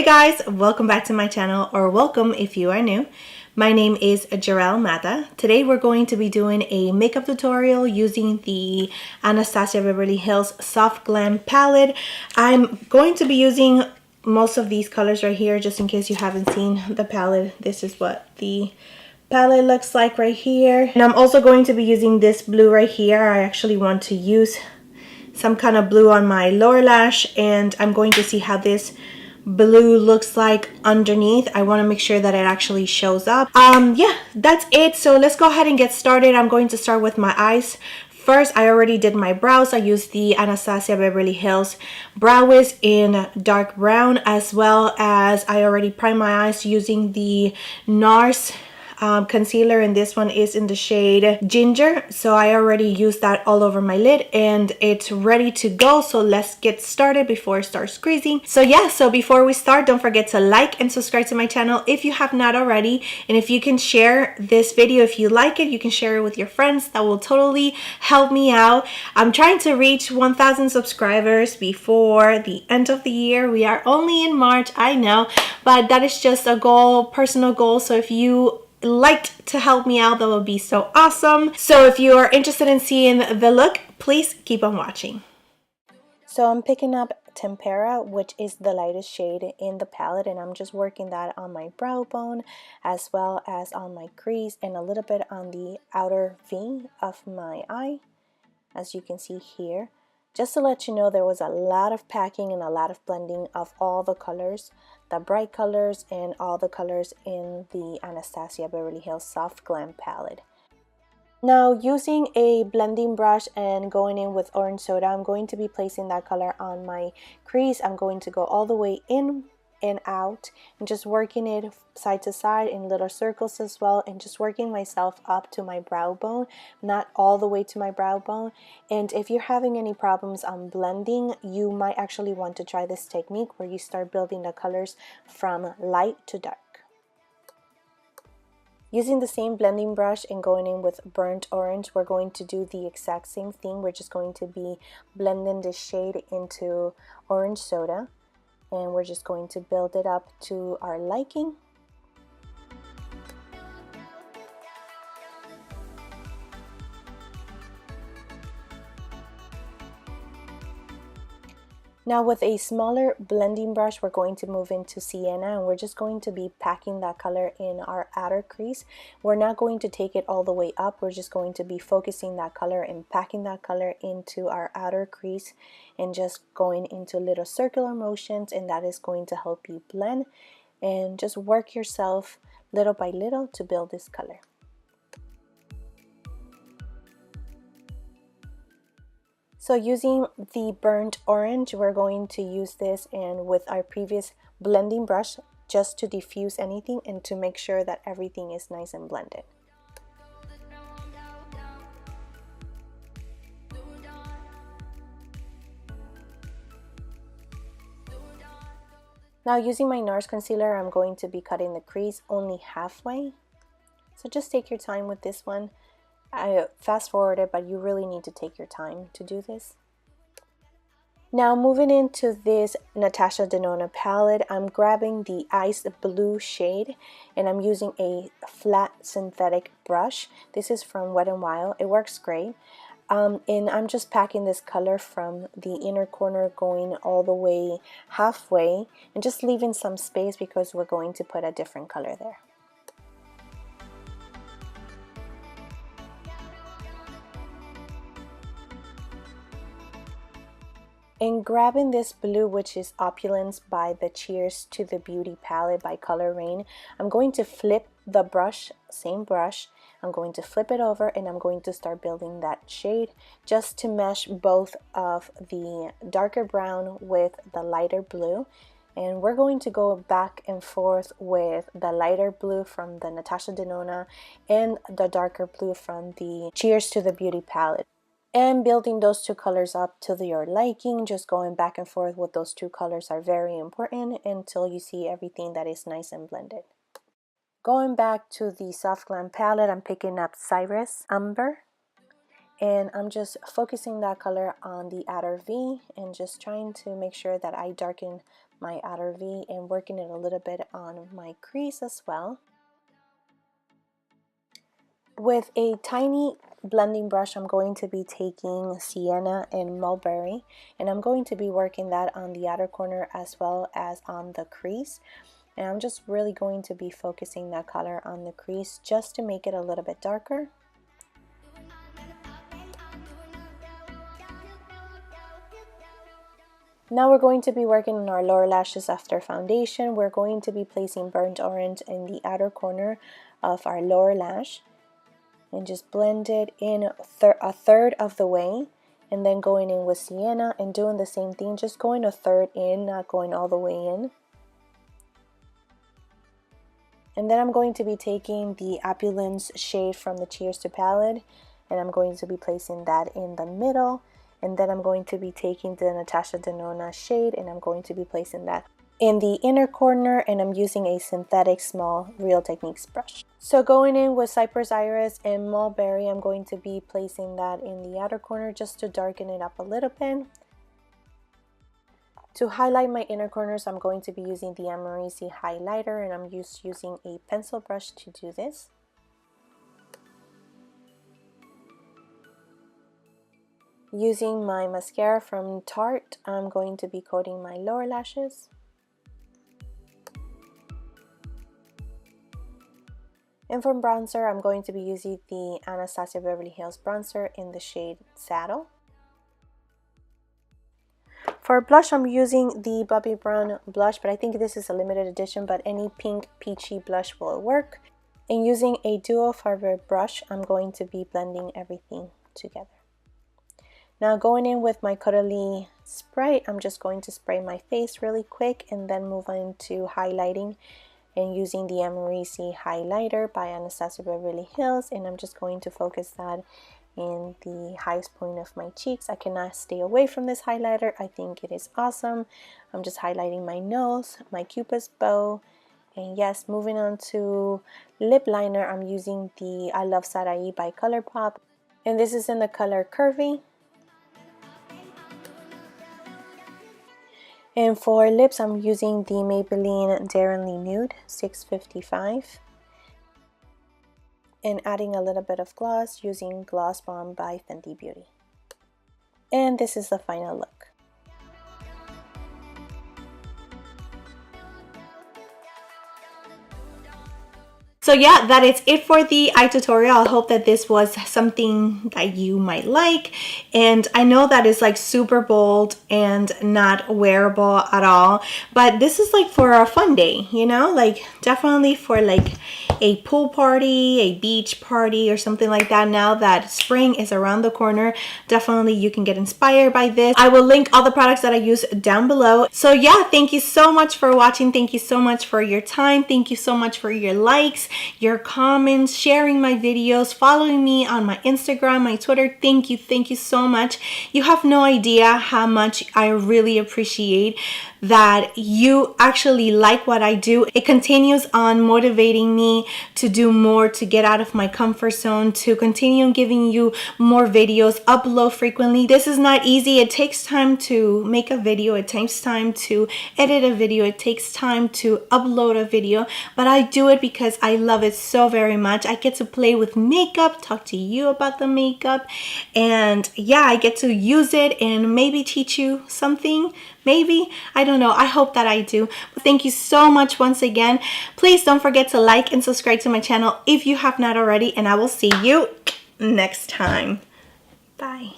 guys, welcome back to my channel, or welcome if you are new. My name is Gerel Matta. Today we're going to be doing a makeup tutorial using the Anastasia Beverly Hills Soft Glam palette. I'm going to be using most of these colors right here, just in case you haven't seen the palette. This is what the palette looks like right here. And I'm also going to be using this blue right here. I actually want to use some kind of blue on my lower lash, and I'm going to see how this blue looks like underneath. I want to make sure that it actually shows up. Yeah, that's it. So let's go ahead and get started. I'm going to start with my eyes. First, I already did my brows. I used the Anastasia Beverly Hills Brow Wiz in dark brown, as well as I already primed my eyes using the Nars concealer, and this one is in the shade Ginger. So I already used that all over my lid and it's ready to go. So let's get started before it starts squeezing. So yeah, so before we start, don't forget to like and subscribe to my channel if you have not already. And if you can share this video, if you like it, you can share it with your friends. That will totally help me out. I'm trying to reach 1,000 subscribers before the end of the year. We are only in March, I know, but that is just a goal, personal goal. So if you liked to help me out, that would be so awesome. So if you are interested in seeing the look, please keep on watching. So I'm picking up Tempera, which is the lightest shade in the palette, and I'm just working that on my brow bone as well as on my crease and a little bit on the outer V of my eye, as you can see here. Just to let you know, there was a lot of packing and a lot of blending of all the colors, the bright colors and all the colors in the Anastasia Beverly Hills Soft Glam palette. Now, using a blending brush and going in with orange soda, I'm going to be placing that color on my crease. I'm going to go all the way in and out and just working it side to side in little circles as well, and just working myself up to my brow bone, not all the way to my brow bone. And if you're having any problems on blending, you might actually want to try this technique where you start building the colors from light to dark. Using the same blending brush and going in with burnt orange, we're going to do the exact same thing. We're just going to be blending this shade into orange soda, and we're just going to build it up to our liking. Now with a smaller blending brush, we're going to move into Sienna, and we're just going to be packing that color in our outer crease. We're not going to take it all the way up. We're just going to be focusing that color and packing that color into our outer crease and just going into little circular motions, and that is going to help you blend and just work yourself little by little to build this color. So using the burnt orange, we're going to use this and with our previous blending brush just to diffuse anything and to make sure that everything is nice and blended. Now using my Nars concealer, I'm going to be cutting the crease only halfway. So just take your time with this one. I fast forwarded, but you really need to take your time to do this. Now moving into this Natasha Denona palette, I'm grabbing the ice blue shade and I'm using a flat synthetic brush. This is from Wet n Wild. It works great. And I'm just packing this color from the inner corner going all the way halfway and just leaving some space because we're going to put a different color there. And grabbing this blue, which is Opulence by the Cheers to the Beauty palette by Raine, I'm going to flip the brush, same brush, I'm going to flip it over and I'm going to start building that shade just to mesh both of the darker brown with the lighter blue. And we're going to go back and forth with the lighter blue from the Natasha Denona and the darker blue from the Cheers to the Beauty palette. And building those two colors up to your liking, just going back and forth with those two colors are very important until you see everything that is nice and blended. Going back to the Soft Glam palette, I'm picking up Cyrus Amber and I'm just focusing that color on the outer V and just trying to make sure that I darken my outer V and working it a little bit on my crease as well. With a tiny blending brush, I'm going to be taking Sienna and Mulberry, and I'm going to be working that on the outer corner as well as on the crease. And I'm just really going to be focusing that color on the crease just to make it a little bit darker. Now we're going to be working on our lower lashes after foundation. We're going to be placing burnt orange in the outer corner of our lower lash and just blend it in a third of the way, and then going in with Sienna and doing the same thing, just going a third in, not going all the way in. And then I'm going to be taking the Opulence shade from the Cheers to palette, and I'm going to be placing that in the middle. And then I'm going to be taking the Natasha Denona shade, and I'm going to be placing that in the inner corner, and I'm using a synthetic small Real Techniques brush. So going in with Cypress Iris and Mulberry, I'm going to be placing that in the outer corner just to darken it up a little bit. To highlight my inner corners, I'm going to be using the ABHxAmrexy highlighter, and I'm using a pencil brush to do this. Using my mascara from Tarte, I'm going to be coating my lower lashes. And for bronzer, I'm going to be using the Anastasia Beverly Hills bronzer in the shade Saddle. For blush, I'm using the Bobbi Brown blush, but I think this is a limited edition, but any pink peachy blush will work. And using a dual fiber brush, I'm going to be blending everything together. Now going in with my Caudal spray, I'm just going to spray my face really quick and then move on to highlighting and using the ABHxAmrexy highlighter by Anastasia Beverly Hills, and I'm just going to focus that in the highest point of my cheeks. I cannot stay away from this highlighter. I think it is awesome. I'm just highlighting my nose, my Cupid's bow, and yes, moving on to lip liner, I'm using the I Love Sarai by Colourpop, and this is in the color Curvy. And for lips, I'm using the Maybelline Darlingly Nude 655. And adding a little bit of gloss using Gloss Bomb by Fenty Beauty. And this is the final look. So yeah, that is it for the eye tutorial. I hope that this was something that you might like. And I know that it's like super bold and not wearable at all, but this is like for a fun day, you know, like definitely for like a pool party, a beach party or something like that. Now that spring is around the corner, definitely you can get inspired by this. I will link all the products that I use down below. So yeah, thank you so much for watching. Thank you so much for your time. Thank you so much for your likes, your comments, sharing my videos, following me on my Instagram, my Twitter. Thank you so much. You have no idea how much I really appreciate that you actually like what I do. It continues on motivating me to do more, to get out of my comfort zone, to continue giving you more videos, upload frequently. This is not easy. It takes time to make a video. It takes time to edit a video. It takes time to upload a video, but I do it because I love it so very much. I get to play with makeup, talk to you about the makeup, and yeah, I get to use it and maybe teach you something. Maybe, I don't know. I hope that I do. But thank you so much once again. Please don't forget to like and subscribe to my channel if you have not already, and I will see you next time. Bye.